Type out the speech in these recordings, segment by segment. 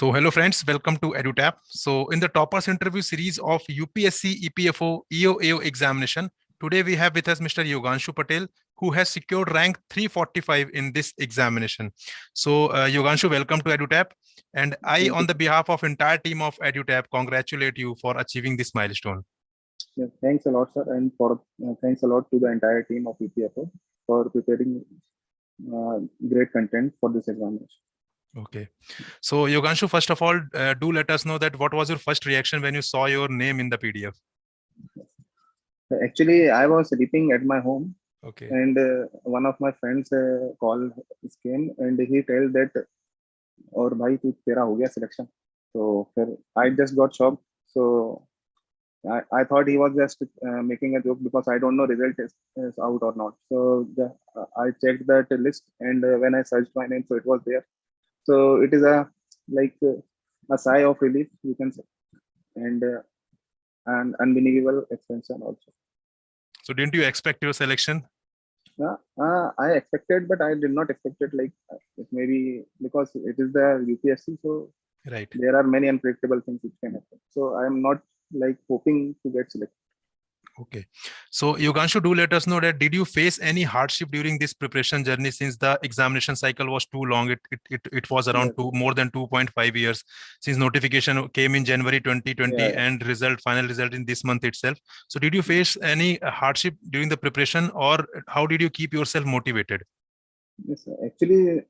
So hello friends, welcome to EduTap. So in the toppers interview series of UPSC, EPFO, EO examination, today we have with us Mr. Yoganshu Patel, who has secured rank 345 in this examination. So Yoganshu, welcome to EduTap. And I, on the behalf of entire team of EduTap, congratulate you for achieving this milestone. Yeah, thanks a lot, sir, and for thanks a lot to the entire team of EPFO for preparing great content for this examination. Okay. So Yoganshu, first of all, do let us know that what was your first reaction when you saw your name in the PDF? Actually, I was sleeping at my home. Okay. And one of my friends call came and he told that, "Or bhai, tu tera ho gaya selection." So I just got shocked. So I thought he was just making a joke because I don't know result is out or not. So I checked that list, and when I searched my name, so it was there. So it is a sigh of relief, you can say, and an unbelievable extension also. So didn't you expect your selection? I expected, but I did not expect it maybe because it is the UPSC. So right, there are many unpredictable things which can happen. So I am not hoping to get selected. Okay. So Yoganshu, do let us know that did you face any hardship during this preparation journey since the examination cycle was too long? It was around more than 2.5 years since notification came in January 2020 and final result in this month itself. So did you face any hardship during the preparation, or how did you keep yourself motivated? Yes, actually,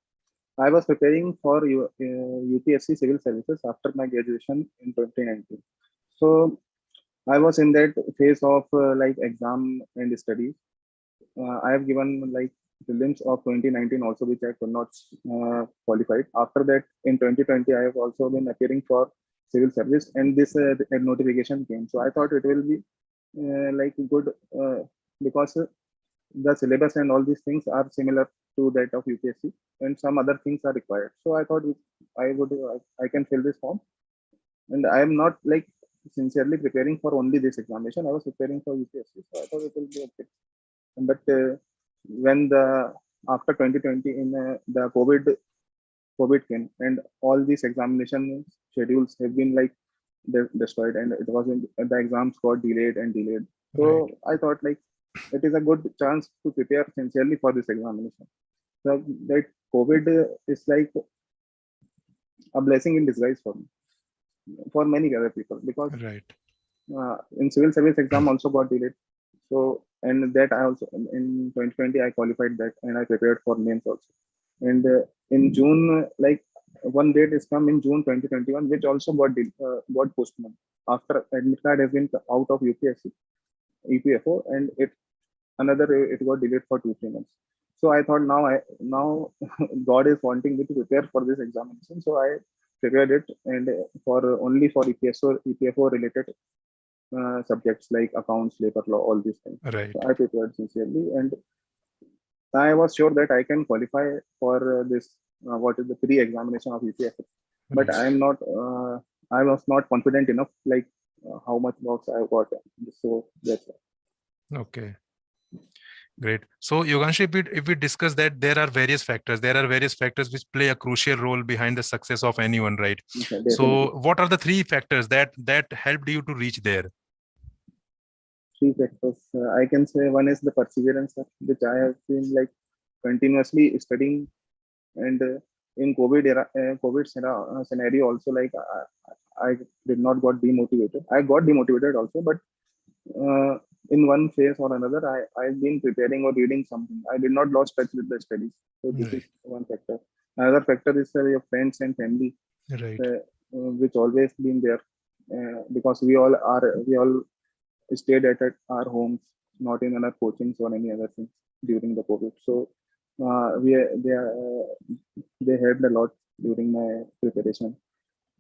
I was preparing for UPSC Civil Services after my graduation in 2019. So I was in that phase of exam and studies. I have given prelims of 2019 also, which I could not qualified. After that, in 2020, I have also been appearing for civil service, and this notification came. So I thought it will be good because the syllabus and all these things are similar to that of UPSC, and some other things are required. So I thought I can fill this form, and I am not sincerely preparing for only this examination. I was preparing for UPSC, so I thought it will be okay. But when after 2020 in the COVID came, and all these examination schedules have been destroyed, and it was the exams got delayed and delayed. So I thought it is a good chance to prepare sincerely for this examination. So that COVID is like a blessing in disguise for me, for many other people, because in civil service exam also got delayed. So, and that I also in 2020 I qualified that, and I prepared for mains also. And in June, one date is come in June 2021, which also got postponed after admit card has been out of UPSC, EPFO, and it got delayed for 2-3 months. So I thought now God is wanting me to prepare for this examination. So I prepared it, and only for EPFO related subjects like accounts, labor law, all these things. Right. So I prepared sincerely, and I was sure that I can qualify for this what is the pre-examination of UPSC. But I am not. I was not confident enough how much marks I got. So that's why. Okay. Great. So Yoganshu, if we discuss that there are various factors which play a crucial role behind the success of anyone, right? Okay, so what are the 3 factors that helped you to reach there? 3 factors. I can say one is the perseverance, which I have been continuously studying, and in COVID scenario also, I did not got demotivated. I got demotivated also, but in one phase or another, I've been preparing or reading something. I did not lose touch with the studies. So this is one factor. Another factor is your friends and family, which always been there, because we all stayed at our homes, not in our coachings or any other things during the COVID. So they helped a lot during my preparation.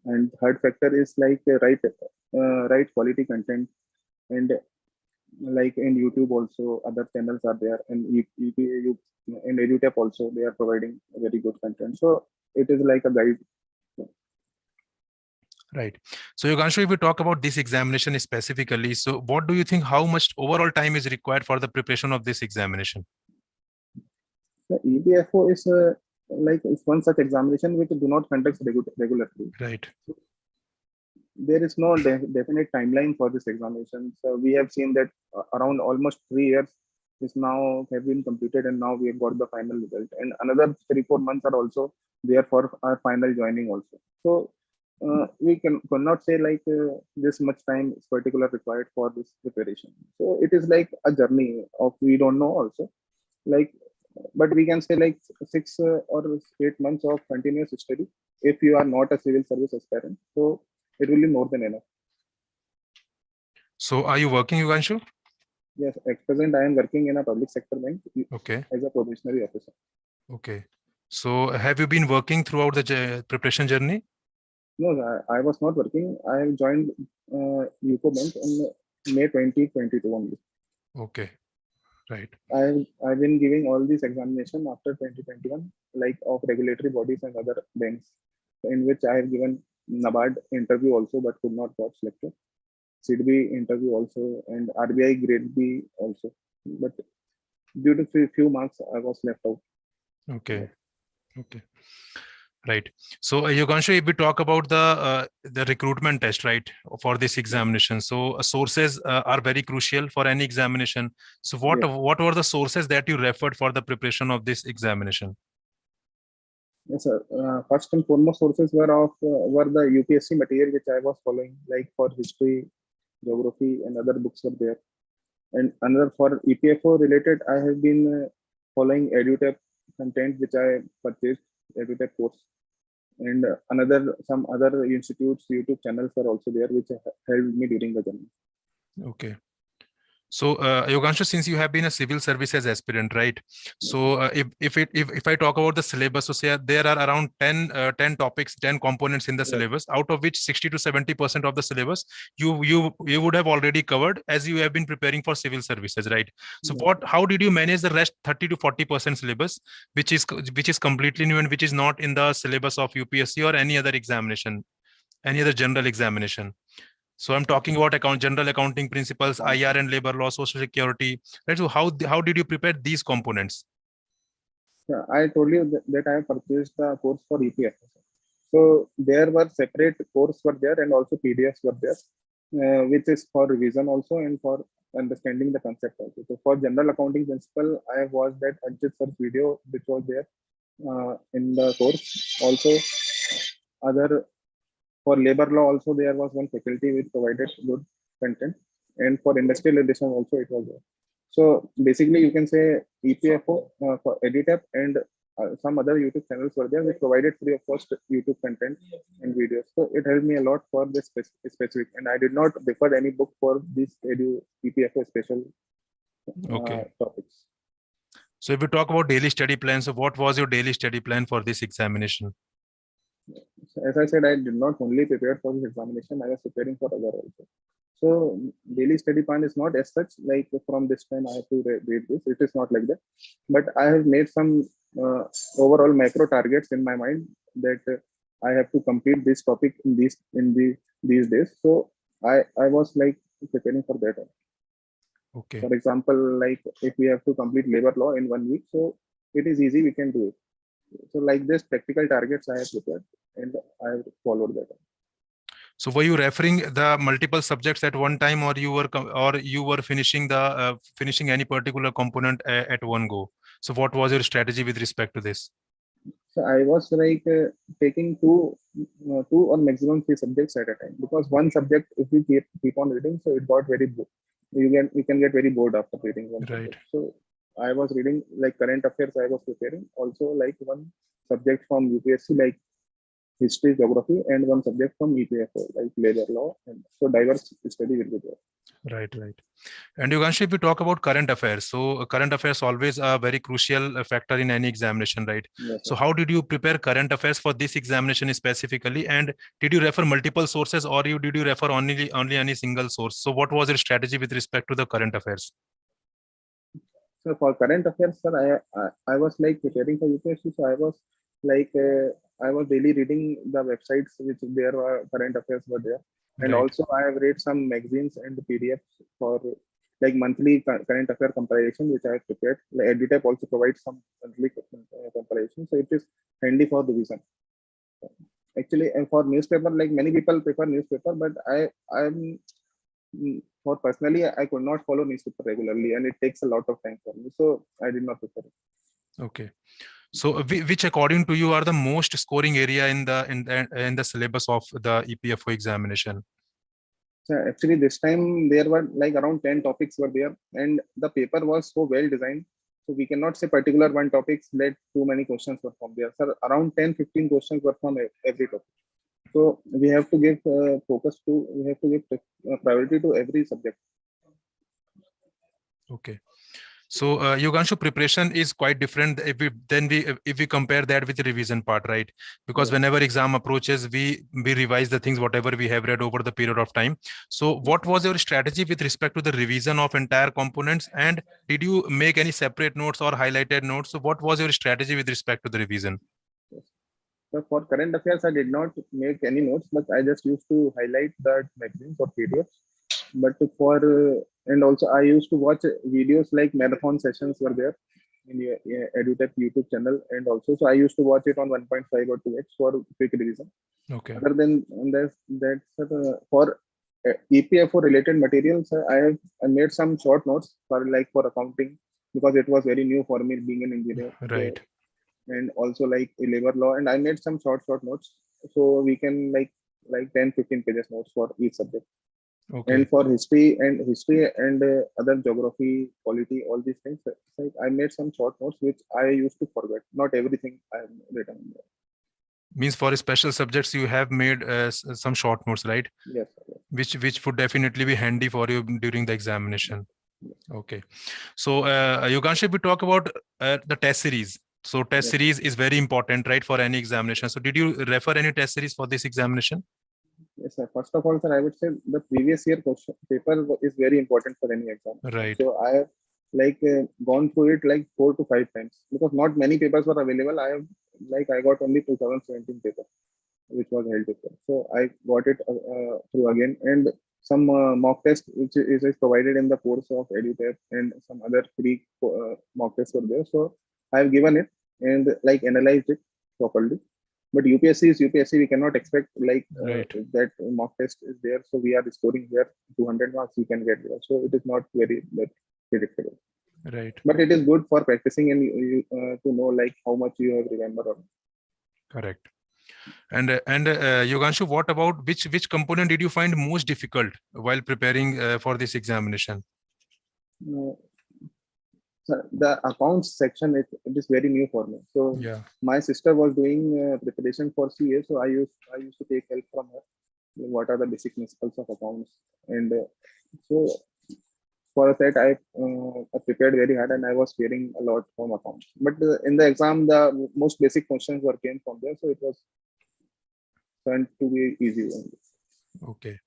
And third factor is right quality content, and in YouTube also other channels are there, and in EduTap also they are providing very good content. So it is like a guide. Right. So Yoganshu, if we talk about this examination specifically, so what do you think, how much overall time is required for the preparation of this examination? The EPFO is like it's one such examination which do not conduct regularly. Right. There is no definite timeline for this examination. So we have seen that around almost 3 years is now have been completed, and now we have got the final result. And another 3-4 months are also there for our final joining also. So we cannot say like this much time is particular required for this preparation. So it is like a journey of we don't know also. Like, but we can say like 6 or 8 months of continuous study if you are not a civil service aspirant. So it will be more than enough. So are you working, Yoganshu? Yes, at present I am working in a public sector bank Okay. as a probationary officer. Okay. So have you been working throughout the preparation journey? No, I was not working. I have joined UCO Bank in May 2022 only. Okay. Right. I've been giving all these examination after 2021, like of regulatory bodies and other banks, in which I have given NABARD interview also, but could not got selected. SEBI interview also, and RBI Grade B also. But due to few marks, I was left out. Okay. Okay. Right. So Yoganshu, if we talk about the recruitment test, right, for this examination, so sources are very crucial for any examination. So what were the sources that you referred for the preparation of this examination? Yes, sir. First and foremost sources were the UPSC material which I was following, like for history, geography, and other books were there. And another for EPFO related, I have been following EduTap content which I purchased, EduTap course. And some other institutes YouTube channels are also there which helped me during the journey. Okay. So Yoganshu, since you have been a civil services aspirant, right? So if I talk about the syllabus, so say there are around 10 topics, 10 components in the syllabus, out of which 60 to 70% of the syllabus you would have already covered as you have been preparing for civil services, right? So how did you manage the rest 30 to 40% syllabus, which is completely new and which is not in the syllabus of UPSC or any other examination, any other general examination? So I'm talking about general accounting principles, IR and labor law, social security. Right. So how did you prepare these components? Yeah, I told you that I have purchased the course for EPFO. So there were separate courses were there and also PDFs were there, which is for revision also and for understanding the concept also. So for general accounting principle, I have watched that Ajit sir's video which was there in the course. Also, other for labor law also there was one faculty which provided good content, and for industrial edition also it was there. So basically you can say EPFO for EduTap and some other YouTube channels were there which provided free of cost YouTube content and videos. So it helped me a lot for this specific, and I did not refer any book for this EPFO special topics. So if we talk about daily study plan, so what was your daily study plan for this examination? So as I said, I did not only prepare for this examination, I was preparing for other also. So daily study plan is not as such like from this time I have to read this. It is not like that. But I have made some overall macro targets in my mind that I have to complete this topic in these days. So I was like preparing for that. Okay. For example, like if we have to complete labor law in 1 week, so it is easy, we can do it. So like this practical targets I have prepared and I have followed that. So were you referring the multiple subjects at one time, or you were finishing finishing any particular component at one go? So what was your strategy with respect to this? So I was like taking two or maximum 3 subjects at a time, because one subject if we keep on reading, so it got very bored. You can get very bored after reading one subject. So I was reading like current affairs. I was preparing also like one subject from UPSC like history, geography, and one subject from EPFO like labor law, and so diverse study will be there. Right. And Yoganshu, if we talk about current affairs, so current affairs always a very crucial factor in any examination, right? Yes, so how did you prepare current affairs for this examination specifically? And did you refer multiple sources, or did you refer only any single source? So what was your strategy with respect to the current affairs? So for current affairs, sir, I was like preparing for UPSC, so I was like I was daily reading the websites which there were current affairs were there, and also I have read some magazines and PDFs for like monthly current affair comparison which I have prepared. Like EduTap also provides some monthly comparison summarization. So it is handy for revision. Actually, and for newspaper, like many people prefer newspaper, but I'm for personally, I could not follow newspaper regularly, and it takes a lot of time for me. So I did not prefer it. Okay. So which according to you are the most scoring area in the syllabus of the EPFO examination? So actually, this time there were like around 10 topics were there, and the paper was so well designed. So we cannot say particular one topics that too many questions were from there. So around 10-15 questions were from every topic. So we have to give we have to give priority to every subject. Okay. So Yoganshu, preparation is quite different if we compare that with the revision part, right? Because whenever exam approaches, we revise the things whatever we have read over the period of time. So what was your strategy with respect to the revision of entire components, and did you make any separate notes or highlighted notes? So what was your strategy with respect to the revision? So for current affairs, I did not make any notes, but I just used to highlight that magazine for PDFs. But for and also I used to watch videos like marathon sessions were there in your EduTap YouTube channel, and also so I used to watch it on 1.5 or 2x for quick revision. Okay. Other than that, for EPFO related materials, I made some short notes for accounting, because it was very new for me being an engineer. Right. So, and also like labor law, and I made some short notes, so we can like 10-15 pages notes for each subject. Okay. And for history and other geography, polity, all these things, like I made some short notes which I used to forget. Not everything I have written in there. Means for special subjects you have made some short notes, right? Yes, yes. Which would definitely be handy for you during the examination. Yes. Okay. So Yoganshu, if we talk about the test series. So test Yes. series is very important, right, for any examination. So did you refer any test series for this examination? Yes, sir. First of all, sir, I would say the previous year question paper is very important for any exam. Right. So I have gone through it like 4 to 5 times, because not many papers were available. I got only 2017 paper, which was held before. So I got it through again, and some mock test which is provided in the course of EduTap, and some other free mock tests were there. So I have given it and like analyzed it properly. But UPSC is UPSC. We cannot expect that mock test is there. So we are scoring here 200 marks. We can get there. So it is not very predictable. Right. But it is good for practicing and to know like how much you have remembered. Correct. And Yoganshu, what about which component did you find most difficult while preparing for this examination? The accounts section, it is very new for me. So yeah, my sister was doing preparation for CA, so I used to take help from her. What are the basic principles of accounts? And so for that, I prepared very hard, and I was fearing a lot from accounts. But in the exam, the most basic questions were came from there, so it was turned to be easy only. Okay.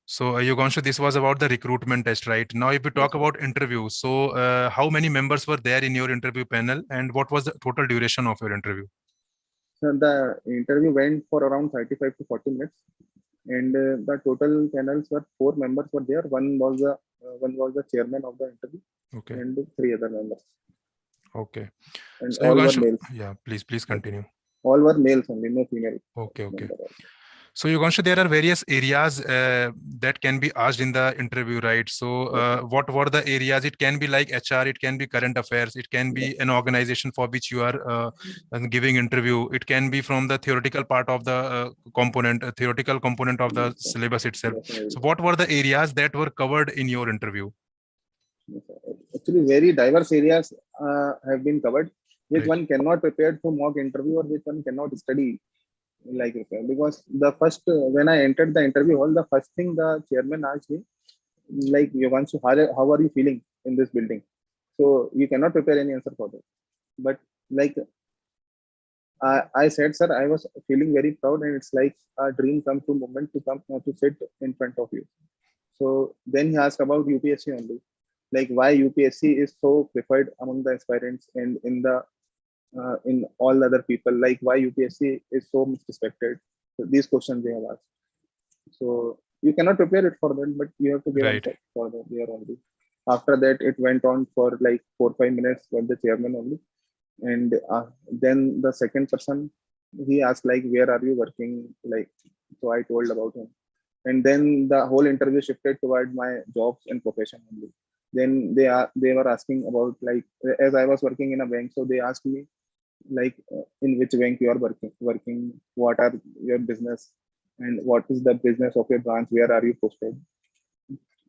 So Yoganshu, this was about the recruitment test, right? Now, if we talk about interview, so how many members were there in your interview panel, and what was the total duration of your interview? So the interview went for around 35 to 40 minutes, and the total panels were 4 members were there. One was the chairman of the interview, okay, and 3 other members. Okay. And So all Yoganshu, were males. yeah, please continue. All were males only, no female. Okay. So Yoganshu, there are various areas that can be asked in the interview, right? So what were the areas? It can be like HR, it can be current affairs, it can be an organization for which you are giving interview. It can be from the theoretical part of the theoretical component of the syllabus itself. So what were the areas that were covered in your interview? Actually, very diverse areas have been covered, which one cannot prepare for mock interview, or which one cannot study like repair. Because the first when I entered the interview hall, the first thing the chairman asked me, like, Yoganshu, how are you feeling in this building? So you cannot prepare any answer for that. But like I said, sir, I was feeling very proud, and it's like a dream come true moment to come to sit in front of you. So then he asked about UPSC only, like why UPSC is so preferred among the aspirants and in all other people, like why UPSC is so much respected. So these questions they have asked. So you cannot prepare it for them, but you have to give answer for them there only. After that, it went on for like 4-5 minutes with the chairman only. And then the second person, he asked like, where are you working? Like, so I told about him. And then the whole interview shifted toward my jobs and profession only. Then they were asking about like, as I was working in a bank, so they asked me like, in which bank you are working, what are your business, and what is the business of your branch, where are you posted.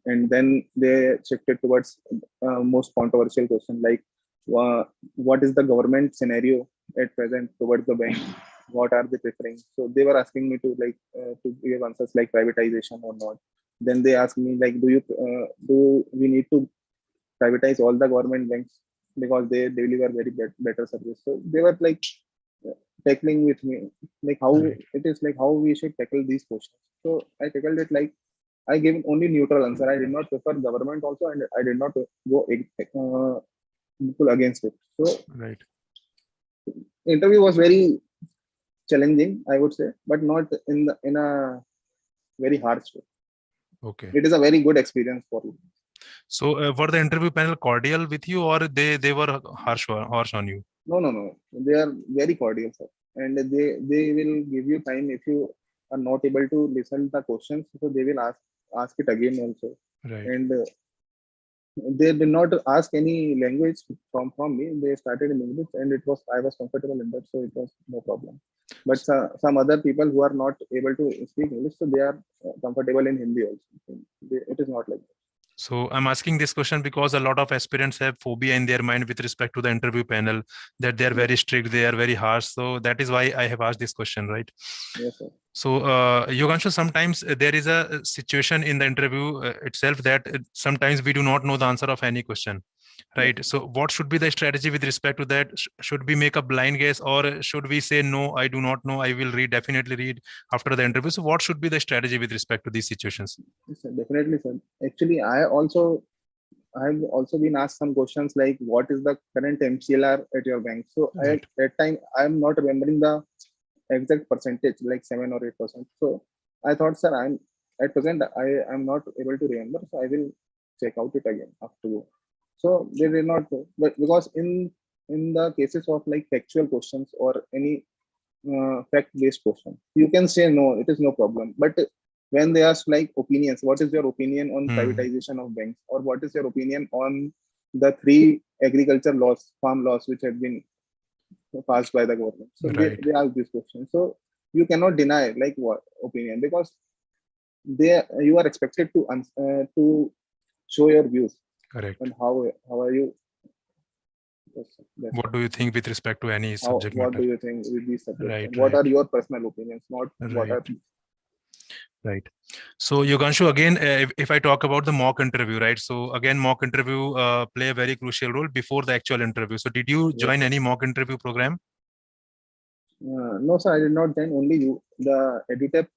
And then they shifted towards most controversial question like, what is the government scenario at present towards the bank, what are they preferring. So they were asking me to like to give answers like privatization or not. Then they asked me like, do we need to privatize all the government banks because they deliver very better service. So they were like tackling with me like how Right. it is like how we should tackle these questions. So I tackled it like, I gave only neutral answer. I did not prefer government also, and I did not go against it. So Right. interview was very challenging, I would say, but not in a very harsh way. Okay. It is a very good experience for you. So were the interview panel cordial with you, or they were harsh on you? No, no, no. They are very cordial, sir, and they will give you time if you are not able to listen the questions. So they will ask it again also, Right. and they did not ask any language from me. They started in English, and I was comfortable in that, so it was no problem. But some other people who are not able to speak English, so they are comfortable in Hindi also. It is not like that. So I'm asking this question because a lot of aspirants have phobia in their mind with respect to the interview panel, that they are Yes, very strict, they are very harsh. So that is why I have asked this question, right? yes, sir. So, Yoganshu, sometimes there is a situation in the interview itself that sometimes we do not know the answer of any question, Yes. right? So, what should be the strategy with respect to that? Should we make a blind guess, or should we say, no, I do not know, I will definitely read after the interview? So, what should be the strategy with respect to these situations? Yes, sir, definitely, sir. Actually, I've also been asked some questions like, what is the current MCLR at your bank? So Right. at that time, I'm not remembering the exact percentage, like 7 or 8%. So I thought, sir, I'm at present I am not able to remember, so I will check out it again after. So they did not, but because in the cases of like factual questions or any fact-based question, you can say no, it is no problem. But when they ask like opinions, what is your opinion on Hmm. privatization of banks, or what is your opinion on the three agriculture laws, farm laws, which have been passed by the government? So Right. they ask this question. So you cannot deny like what opinion, because you are expected to show your views Correct. and how are you. That's What do you think with respect to any how, subject what matter? do you think with these subjects, Right. and what Right. are your personal opinions, not what Right. are. Right. So Yoganshu, again, if I talk about the mock interview, right? So again, mock interview play a very crucial role before the actual interview. So did you Yes, join sir. any mock interview program? No, sir, I did not join. Only you. The EduTap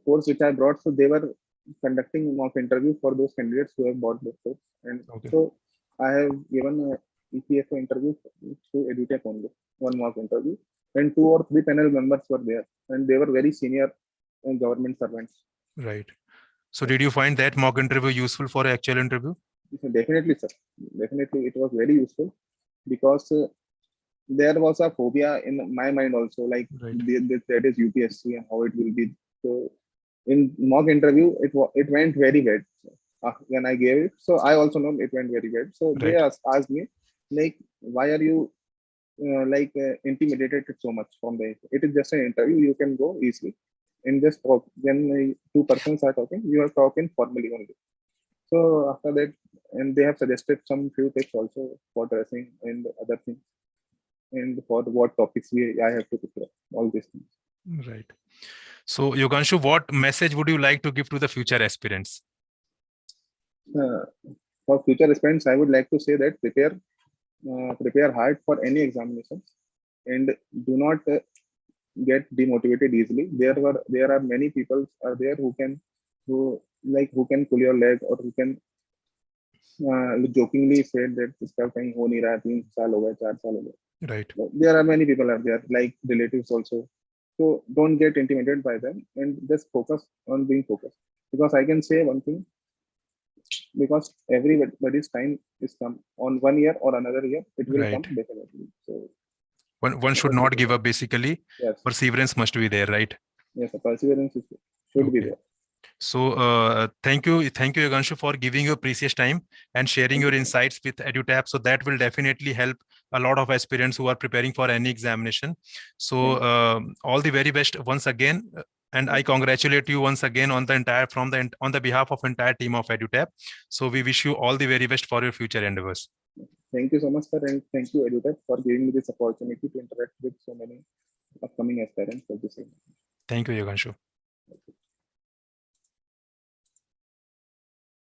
course which I brought, so they were conducting mock interview for those candidates who have bought the course, and Okay. so I have given a EPFO interview through EduTap only, one mock interview, and 2 or 3 panel members were there, and they were very senior government servants. Right. So Yes. did you find that mock interview useful for an actual interview? So definitely, sir. Definitely, it was very useful because there was a phobia in my mind also, like Right. that is UPSC and how it will be. So in mock interview, it went very bad when I gave it. So I also know it went very bad. So they Right. asked me like, why are you intimidated so much from the? It is just an interview. You can go easily and just talk. When 2 persons are talking, you are talking formally only. So after that, and they have suggested some few tips also for dressing and other things, and for what topics I have to prepare, all these things. Right. So Yoganshu, what message would you like to give to the future aspirants? Uh, for future aspirants, I would like to say that prepare hard for any examinations, and do not get demotivated easily. There are many people are there who can pull your leg, or who can jokingly say that इसका कहीं हो नहीं रहा, 3 साल हो गए, 4 साल हो गए. Right. There are many people out there, like relatives also. So don't get intimidated by them, and just focus on being focused. Because I can say one thing, because everybody's time is come on 1 year or another year. It will Right. come definitely. So One should not give up. Basically, yes, perseverance must be there, right? yes, the perseverance should be Okay. there. So thank you, Yoganshu, for giving your precious time and sharing Thank your you. insights with EduTap. So that will definitely help a lot of aspirants who are preparing for any examination. So Thank you. all the very best once again, and I congratulate you once again on the behalf of entire team of EduTap. So we wish you all the very best for your future endeavors. Thank you so much, sir, and thank you, EduTap, for giving me this opportunity to interact with so many upcoming aspirants for this. Thank you, Yoganshu.